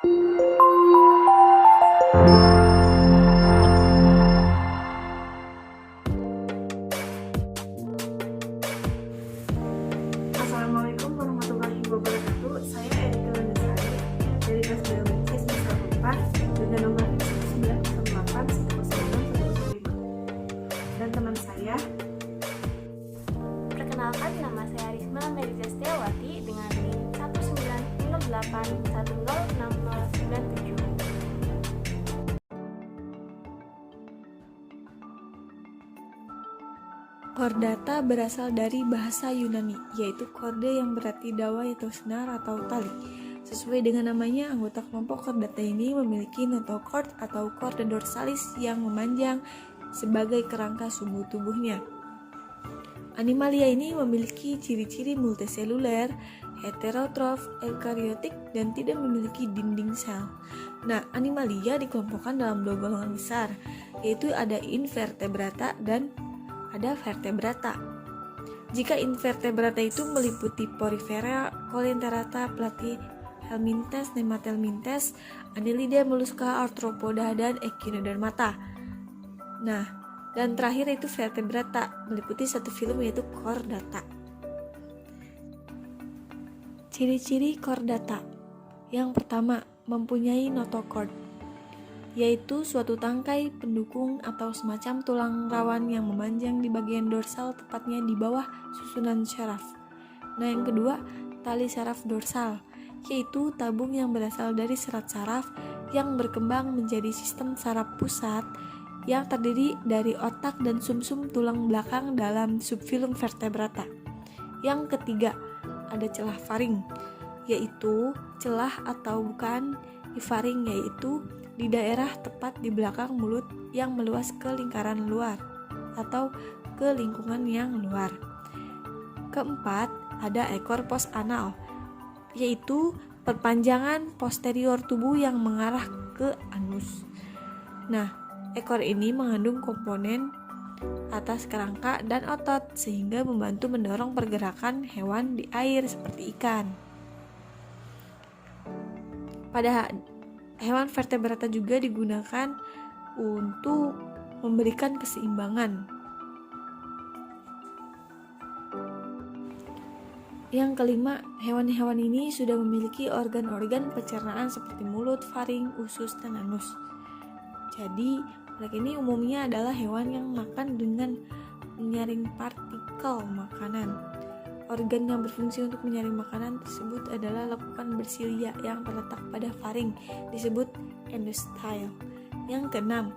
Assalamualaikum warahmatullahi wabarakatuh. Saya Erika Landasari dari kelas Biologi semester 4 dengan nomor 1908109105. Dan teman saya, perkenalkan, nama saya Risma Meriza Setiawati dengan NIM 1908106097. Chordata berasal dari bahasa Yunani, yaitu korde yang berarti dawai atau senar atau tali. Sesuai dengan namanya, anggota kelompok chordata ini memiliki notochord atau chorda dorsalis yang memanjang sebagai kerangka sumbu tubuhnya. Animalia ini memiliki ciri-ciri multiseluler, heterotrof, eukariotik, dan tidak memiliki dinding sel. Nah, animalia dikelompokkan dalam dua golongan besar, yaitu ada invertebrata dan ada vertebrata. Jika invertebrata itu meliputi Porifera, Coelenterata, Platyhelminthes, Nemathelminthes, Annelida, Mollusca, Arthropoda, dan Echinodermata. Nah, dan terakhir itu vertebrata, meliputi satu filum yaitu Chordata. Ciri-ciri Chordata. Yang pertama, mempunyai notochord, yaitu suatu tangkai pendukung atau semacam tulang rawan yang memanjang di bagian dorsal, tepatnya di bawah susunan syaraf. Nah, yang kedua, tali saraf dorsal, yaitu tabung yang berasal dari serat saraf yang berkembang menjadi sistem saraf pusat yang terdiri dari otak dan sumsum tulang belakang dalam subfilum vertebrata. Yang ketiga, ada celah faring, yaitu celah atau bukan faring, yaitu di daerah tepat di belakang mulut yang meluas ke lingkaran luar atau ke lingkungan yang luar. Keempat, ada ekor postanal, yaitu perpanjangan posterior tubuh yang mengarah ke anus. Nah, ekor ini mengandung komponen atas kerangka dan otot sehingga membantu mendorong pergerakan hewan di air seperti ikan. Pada hewan vertebrata juga digunakan untuk memberikan keseimbangan. Yang kelima, hewan-hewan ini sudah memiliki organ-organ pencernaan seperti mulut, faring, usus, dan anus. Jadi, mereka ini umumnya adalah hewan yang makan dengan menyaring partikel makanan. Organ yang berfungsi untuk menyaring makanan tersebut adalah lekukan bersilia yang terletak pada faring, disebut endostyle. Yang keenam,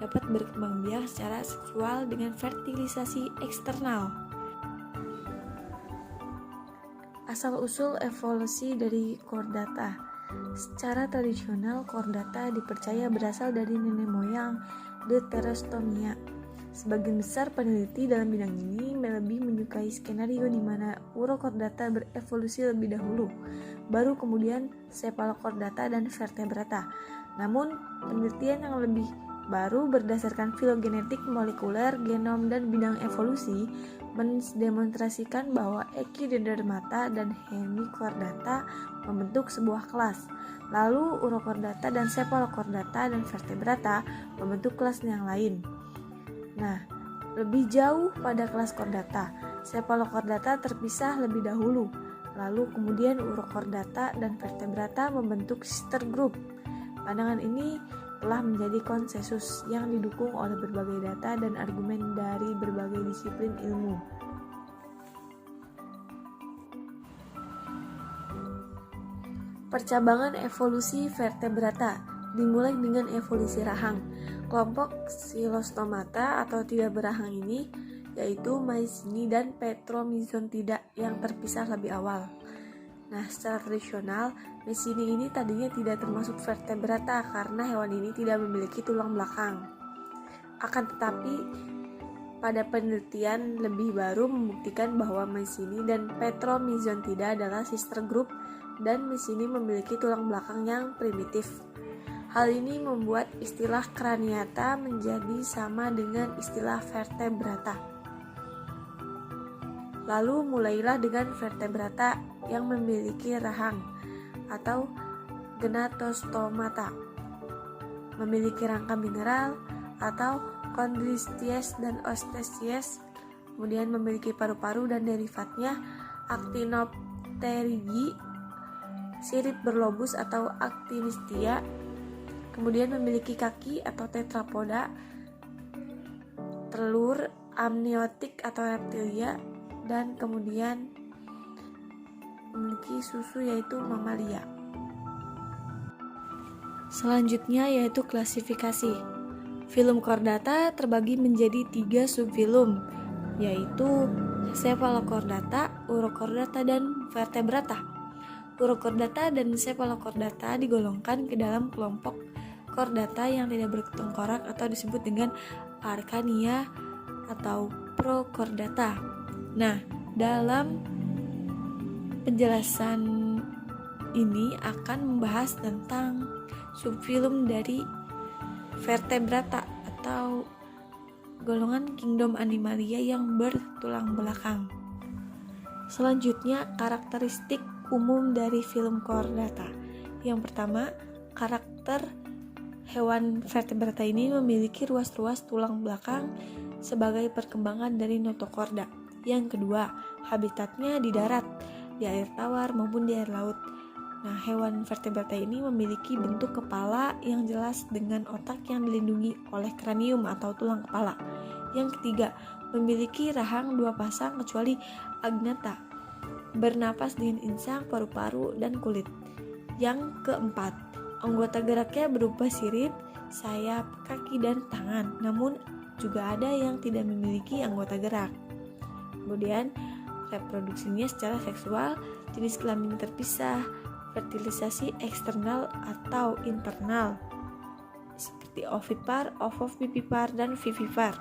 dapat berkembang biak secara seksual dengan fertilisasi eksternal. Asal-usul evolusi dari Chordata. Secara tradisional, Chordata dipercaya berasal dari nenek moyang Deuterostomia. Sebagian besar peneliti dalam bidang ini lebih menyukai skenario di mana Urochordata berevolusi lebih dahulu, baru kemudian Cephalochordata dan vertebrata. Namun, penelitian yang lebih baru berdasarkan filogenetik molekuler, genom, dan bidang evolusi mendemonstrasikan bahwa Echinodermata dan Hemichordata membentuk sebuah kelas. Lalu Urochordata dan Cephalochordata dan vertebrata membentuk kelas yang lain. Nah, lebih jauh pada kelas Chordata, Cephalochordata terpisah lebih dahulu, lalu kemudian Urochordata dan vertebrata membentuk sister group. Pandangan ini telah menjadi konsensus yang didukung oleh berbagai data dan argumen dari berbagai disiplin ilmu. Percabangan evolusi vertebrata dimulai dengan evolusi rahang. Kelompok Silostomata atau tidak berahang ini yaitu Mycini dan Petromyzontida yang terpisah lebih awal. Nah, secara tradisional, Mycini ini tadinya tidak termasuk vertebrata karena hewan ini tidak memiliki tulang belakang. Akan tetapi, pada penelitian lebih baru membuktikan bahwa Mycini dan Petromyzontida adalah sister group dan Mycini memiliki tulang belakang yang primitif. Hal ini membuat istilah Craniata menjadi sama dengan istilah vertebrata. Lalu mulailah dengan vertebrata yang memiliki rahang atau Gnatostomata, memiliki rangka mineral atau chondrichthyes dan osteochthyes, kemudian memiliki paru-paru dan derivatnya Actinopterygii, sirip berlobus atau Actinistia, kemudian memiliki kaki atau tetrapoda, telur amniotik atau reptilia, dan kemudian memiliki susu yaitu mamalia. Selanjutnya yaitu klasifikasi. Filum chordata terbagi menjadi 3 subfilum, yaitu Cephalochordata, Urochordata, dan Vertebrata. Urochordata dan Cephalochordata digolongkan ke dalam kelompok chordata yang tidak bertengkorak atau disebut dengan Arcania atau Prochordata. Nah, dalam penjelasan ini akan membahas tentang subfilum dari Vertebrata atau golongan kingdom Animalia yang bertulang belakang. Selanjutnya, karakteristik umum dari filum chordata. Yang pertama, karakter hewan vertebrata ini memiliki ruas-ruas tulang belakang sebagai perkembangan dari notochorda. Yang kedua, habitatnya di darat, di air tawar maupun di air laut. Nah, hewan vertebrata ini memiliki bentuk kepala yang jelas dengan otak yang dilindungi oleh kranium atau tulang kepala. Yang ketiga, memiliki rahang 2 pasang kecuali Agnatha, bernapas dengan insang, paru-paru, dan kulit. Yang keempat, anggota geraknya berupa sirip, sayap, kaki, dan tangan, namun juga ada yang tidak memiliki anggota gerak. Kemudian, reproduksinya secara seksual, jenis kelamin terpisah, fertilisasi eksternal atau internal seperti ovipar, ovovivipar, dan vivipar.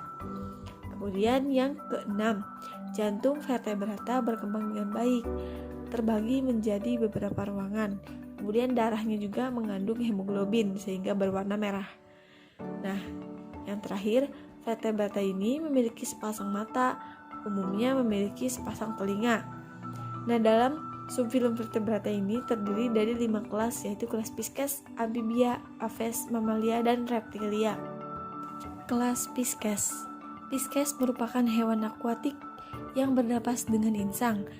Kemudian yang keenam, jantung vertebrata berkembang dengan baik, terbagi menjadi beberapa ruangan. Kemudian darahnya juga mengandung hemoglobin sehingga berwarna merah. Nah, yang terakhir, vertebrata ini memiliki sepasang mata, umumnya memiliki sepasang telinga. Nah, dalam subfilum vertebrata ini terdiri dari 5 kelas, yaitu kelas Pisces, Amphibia, Aves, Mamalia, dan Reptilia. Kelas Pisces. Pisces merupakan hewan akuatik yang bernapas dengan insang.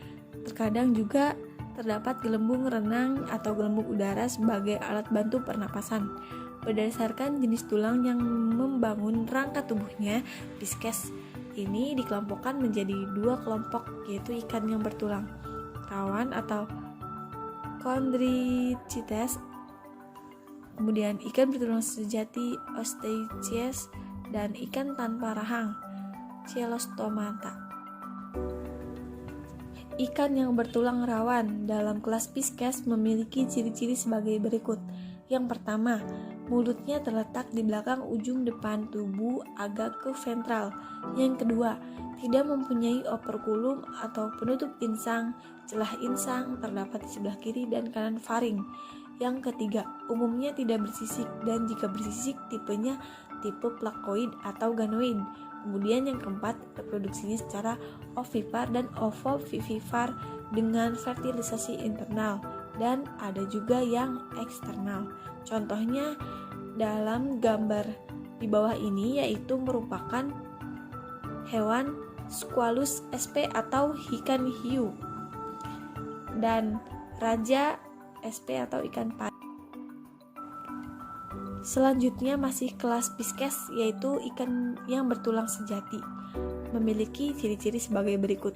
Terkadang juga terdapat gelembung renang atau gelembung udara sebagai alat bantu pernapasan. Berdasarkan jenis tulang yang membangun rangka tubuhnya, Pisces ini dikelompokkan menjadi 2 kelompok, yaitu ikan yang bertulang rawan atau Chondrichthyes, kemudian ikan bertulang sejati Osteochthyes, dan ikan tanpa rahang Celostomata. Ikan yang bertulang rawan dalam kelas Pisces memiliki ciri-ciri sebagai berikut. Yang pertama, mulutnya terletak di belakang ujung depan tubuh agak ke ventral. Yang kedua, tidak mempunyai operculum atau penutup insang. Celah insang terdapat di sebelah kiri dan kanan faring. Yang ketiga, umumnya tidak bersisik, dan jika bersisik tipenya tipe plakoid atau ganoid. Kemudian yang keempat, reproduksinya secara ovipar dan ovovivipar dengan fertilisasi internal, dan ada juga yang eksternal. Contohnya dalam gambar di bawah ini yaitu merupakan hewan Squalus sp atau ikan hiu dan raja sp atau ikan pari. Selanjutnya masih kelas Pisces, yaitu ikan yang bertulang sejati. Memiliki ciri-ciri sebagai berikut.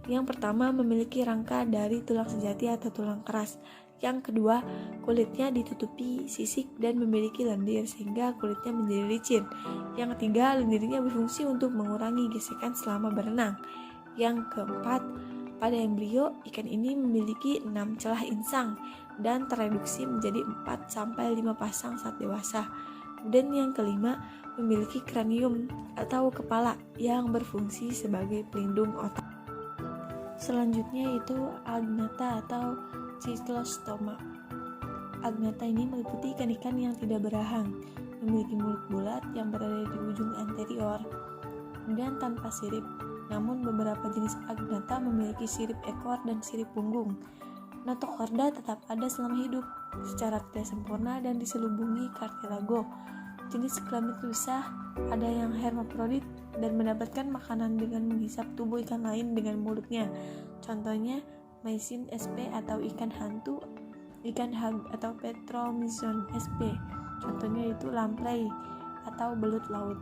Yang pertama, memiliki rangka dari tulang sejati atau tulang keras. Yang kedua, kulitnya ditutupi sisik dan memiliki lendir sehingga kulitnya menjadi licin. Yang ketiga, lendirnya berfungsi untuk mengurangi gesekan selama berenang. Yang keempat, pada embrio, ikan ini memiliki 6 celah insang dan tereduksi menjadi 4-5 pasang saat dewasa. Dan yang kelima, memiliki kranium atau kepala yang berfungsi sebagai pelindung otak. Selanjutnya itu Agnatha atau Cyclostoma. Agnatha ini meliputi ikan-ikan yang tidak berahang, memiliki mulut bulat yang berada di ujung anterior, kemudian tanpa sirip. Namun beberapa jenis Agnatha memiliki sirip ekor dan sirip punggung. Notochorda tetap ada selama hidup, secara tidak sempurna dan diselubungi kartilago. Jenis kelamin terpisah ada yang hermafrodit dan mendapatkan makanan dengan menghisap tubuh ikan lain dengan mulutnya. Contohnya Mycin sp atau ikan hantu, ikan hag atau Petromyzon sp. Contohnya itu lamprey atau belut laut.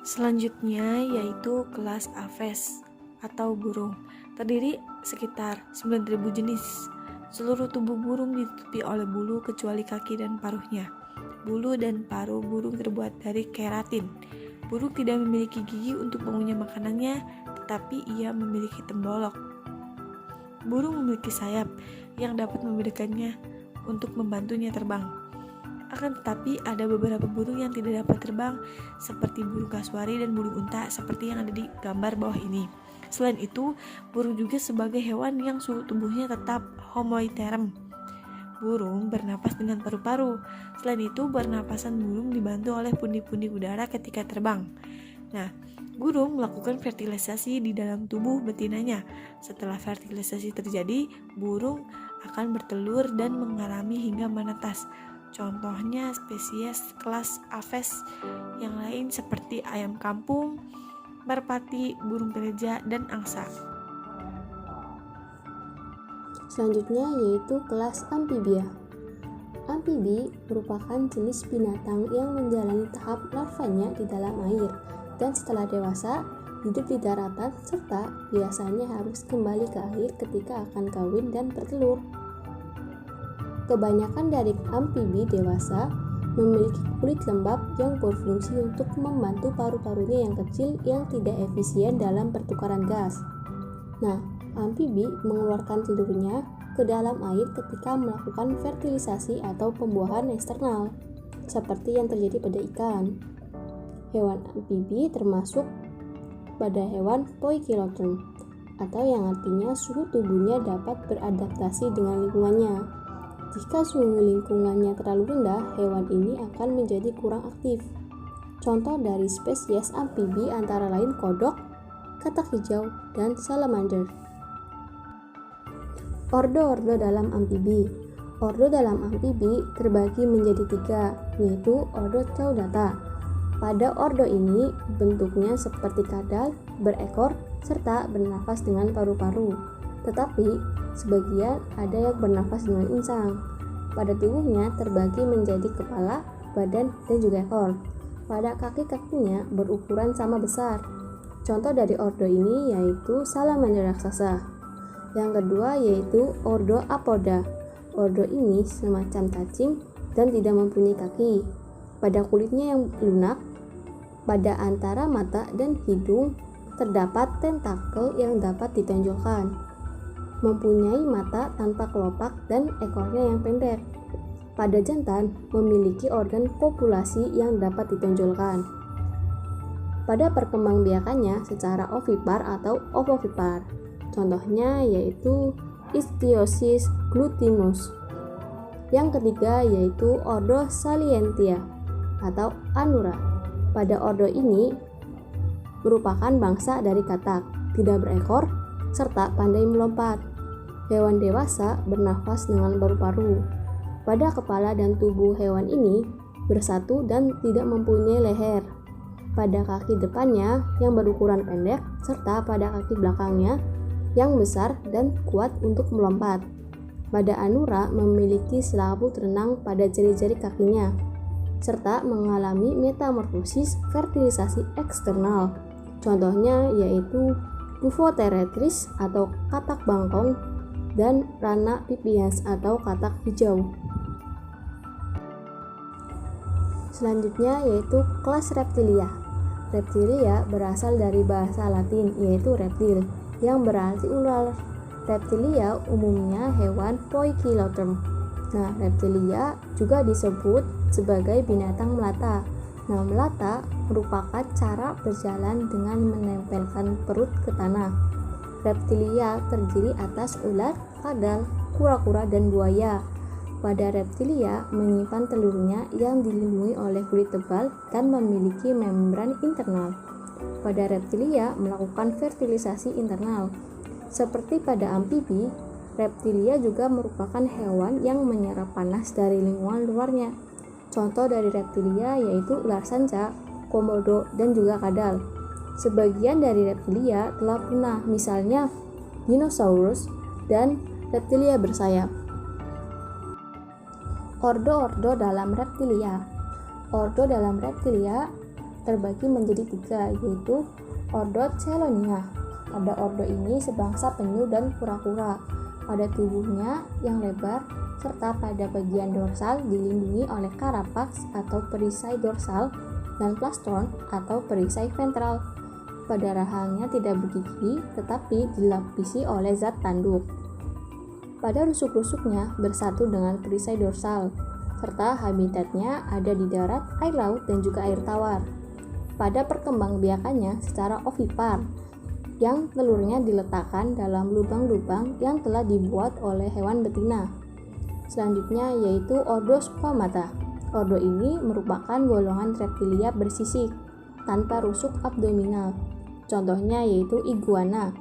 Selanjutnya yaitu kelas Aves atau burung. Terdiri sekitar 9.000 jenis. Seluruh tubuh burung ditutupi oleh bulu kecuali kaki dan paruhnya. Bulu dan paruh burung terbuat dari keratin. Burung tidak memiliki gigi untuk mengunyah makanannya, tetapi ia memiliki tembolok. Burung memiliki sayap yang dapat membedakannya untuk membantunya terbang. Akan tetapi ada beberapa burung yang tidak dapat terbang, seperti burung kasuari dan burung unta, seperti yang ada di gambar bawah ini. Selain itu, burung juga sebagai hewan yang suhu tubuhnya tetap homoiтерm. Burung bernapas dengan paru-paru. Selain itu, pernapasan burung dibantu oleh pundi-pundi udara ketika terbang. Nah, burung melakukan fertilisasi di dalam tubuh betinanya. Setelah fertilisasi terjadi, burung akan bertelur dan mengalami hingga menetas. Contohnya spesies kelas Aves yang lain seperti ayam kampung, merpati, burung gereja, dan angsa. Selanjutnya yaitu kelas Amphibia. Amfibi merupakan jenis binatang yang menjalani tahap larvanya di dalam air dan setelah dewasa hidup di daratan serta biasanya harus kembali ke air ketika akan kawin dan bertelur. Kebanyakan dari amfibi dewasa memiliki kulit lembab yang berfungsi untuk membantu paru-parunya yang kecil yang tidak efisien dalam pertukaran gas. Nah, amfibi mengeluarkan telurnya ke dalam air ketika melakukan fertilisasi atau pembuahan eksternal, seperti yang terjadi pada ikan. Hewan amfibi termasuk pada hewan poikiloterm, atau yang artinya suhu tubuhnya dapat beradaptasi dengan lingkungannya. Jika suhu lingkungannya terlalu rendah, hewan ini akan menjadi kurang aktif. Contoh dari spesies amfibi antara lain kodok, katak hijau, dan salamander. Ordo-ordo dalam amfibi. Ordo dalam amfibi terbagi menjadi 3, yaitu ordo Caudata. Pada ordo ini bentuknya seperti kadal, berekor, serta bernafas dengan paru-paru. Tetapi sebagian ada yang bernafas dengan insang. Pada tubuhnya terbagi menjadi kepala, badan, dan juga ekor. Pada kaki-kakinya berukuran sama besar. Contoh dari ordo ini yaitu salamander raksasa. Yang kedua yaitu ordo Apoda. Ordo ini semacam cacing dan tidak mempunyai kaki. Pada kulitnya yang lunak, pada antara mata dan hidung terdapat tentakel yang dapat ditonjolkan. Mempunyai mata tanpa kelopak dan ekornya yang pendek. Pada jantan memiliki organ kopulasi yang dapat ditonjolkan. Pada perkembangbiakannya secara ovipar atau ovovipar. Contohnya yaitu Ichthyosis glutinus. Yang ketiga yaitu ordo Salientia atau Anura. Pada ordo ini merupakan bangsa dari katak, tidak berekor, serta pandai melompat. Hewan dewasa bernafas dengan paru-paru. Pada kepala dan tubuh hewan ini bersatu dan tidak mempunyai leher. Pada kaki depannya yang berukuran pendek, serta pada kaki belakangnya yang besar dan kuat untuk melompat. Pada Anura memiliki selaput renang pada jari-jari kakinya, serta mengalami metamorfosis fertilisasi eksternal. Contohnya yaitu Buphoteretris atau katak bangkong dan Rana pipiens atau katak hijau. Selanjutnya yaitu kelas Reptilia. Reptilia berasal dari bahasa Latin yaitu reptil, yang berarti ular. Reptilia umumnya hewan poikiloterm. Nah, reptilia juga disebut sebagai binatang melata. Nah, melata merupakan cara berjalan dengan menempelkan perut ke tanah. Reptilia terdiri atas ular, kadal, kura-kura, dan buaya. Pada reptilia menyimpan telurnya yang dilindungi oleh kulit tebal dan memiliki membran internal. Pada reptilia melakukan fertilisasi internal. Seperti pada amfibi, Reptilia juga merupakan hewan yang menyerap panas dari lingkungan luarnya. Contoh dari reptilia yaitu ular sanca, komodo, dan juga kadal. Sebagian dari reptilia telah punah, misalnya dinosaurus dan reptilia bersayap. Ordo-ordo dalam reptilia. Ordo dalam reptilia terbagi menjadi 3, yaitu ordo Chelonia. Pada ordo ini sebangsa penyu dan kura-kura. Pada tubuhnya yang lebar serta pada bagian dorsal dilindungi oleh carapax atau perisai dorsal dan plastron atau perisai ventral. Pada rahangnya tidak bergigi tetapi dilapisi oleh zat tanduk. Pada rusuk-rusuknya bersatu dengan perisai dorsal, serta habitatnya ada di darat, air laut, dan juga air tawar. Pada perkembangbiakannya secara ovipar, yang telurnya diletakkan dalam lubang-lubang yang telah dibuat oleh hewan betina. Selanjutnya yaitu ordo Squamata. Ordo ini merupakan golongan reptilia bersisik, tanpa rusuk abdominal. Contohnya yaitu iguana.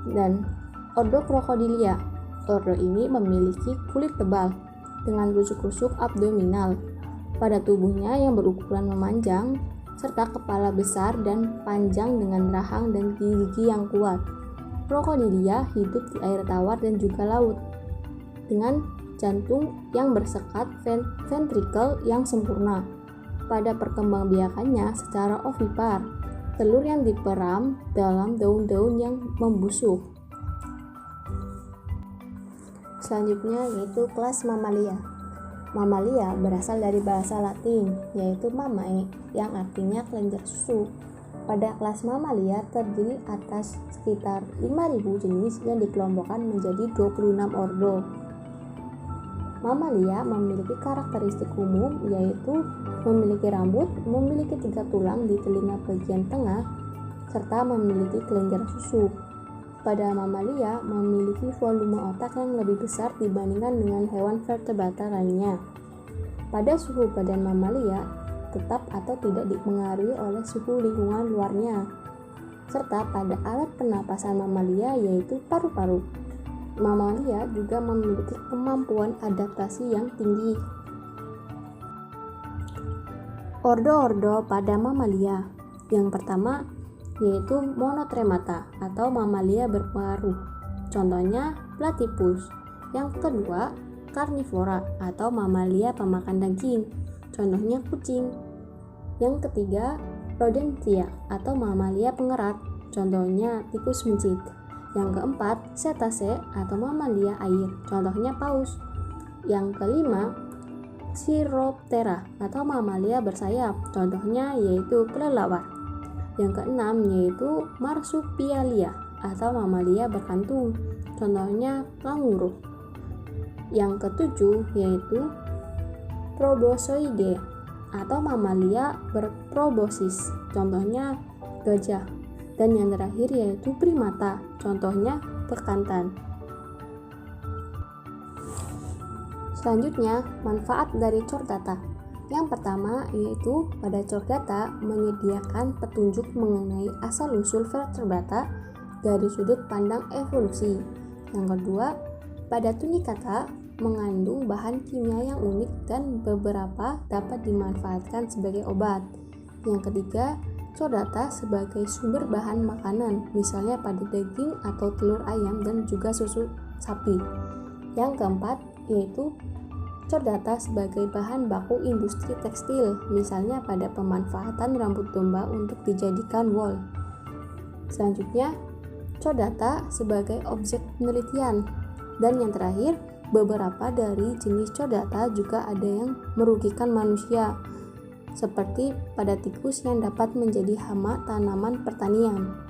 Dan ordo Crocodilia. Ordo ini memiliki kulit tebal dengan rusuk-rusuk abdominal pada tubuhnya yang berukuran memanjang serta kepala besar dan panjang dengan rahang dan gigi yang kuat. Crocodilia hidup di air tawar dan juga laut dengan jantung yang bersekat ventrikel yang sempurna. Pada perkembangbiakannya secara ovipar, telur yang diperam dalam daun-daun yang membusuk. Selanjutnya yaitu kelas mamalia. Mamalia berasal dari bahasa Latin yaitu mamae yang artinya kelenjar susu. Pada kelas mamalia terdiri atas sekitar 5.000 jenis yang dikelompokkan menjadi 26 ordo. Mamalia memiliki karakteristik umum yaitu memiliki rambut, memiliki 3 tulang di telinga bagian tengah, serta memiliki kelenjar susu. Pada mamalia memiliki volume otak yang lebih besar dibandingkan dengan hewan vertebrata lainnya. Pada suhu badan mamalia tetap atau tidak dipengaruhi oleh suhu lingkungan luarnya. Serta pada alat pernapasan mamalia yaitu paru-paru. Mamalia juga memiliki kemampuan adaptasi yang tinggi. Ordo-ordo pada mamalia. Yang pertama yaitu monotremata atau mamalia berparuh. Contohnya platypus. Yang kedua, karnivora atau mamalia pemakan daging. Contohnya kucing. Yang ketiga, rodentia atau mamalia pengerat. Contohnya tikus mencit. Yang keempat, cetacea atau mamalia air. Contohnya paus. Yang kelima, Chiroptera atau mamalia bersayap. Contohnya yaitu kelelawar. Yang keenam yaitu marsupialia atau mamalia berkantung. Contohnya kanguru. Yang ketujuh yaitu proboscoidea atau mamalia berprobosis. Contohnya gajah. Dan yang terakhir yaitu primata. Contohnya bekantan. Selanjutnya, manfaat dari chordata. Yang pertama yaitu pada chordata menyediakan petunjuk mengenai asal-usul vertebrata dari sudut pandang evolusi. Yang kedua, pada tunicata mengandung bahan kimia yang unik dan beberapa dapat dimanfaatkan sebagai obat. Yang ketiga, chordata sebagai sumber bahan makanan, misalnya pada daging atau telur ayam dan juga susu sapi. Yang keempat yaitu chordata sebagai bahan baku industri tekstil, misalnya pada pemanfaatan rambut domba untuk dijadikan wol. Selanjutnya, chordata sebagai objek penelitian. Dan yang terakhir, beberapa dari jenis chordata juga ada yang merugikan manusia, seperti pada tikus yang dapat menjadi hama tanaman pertanian.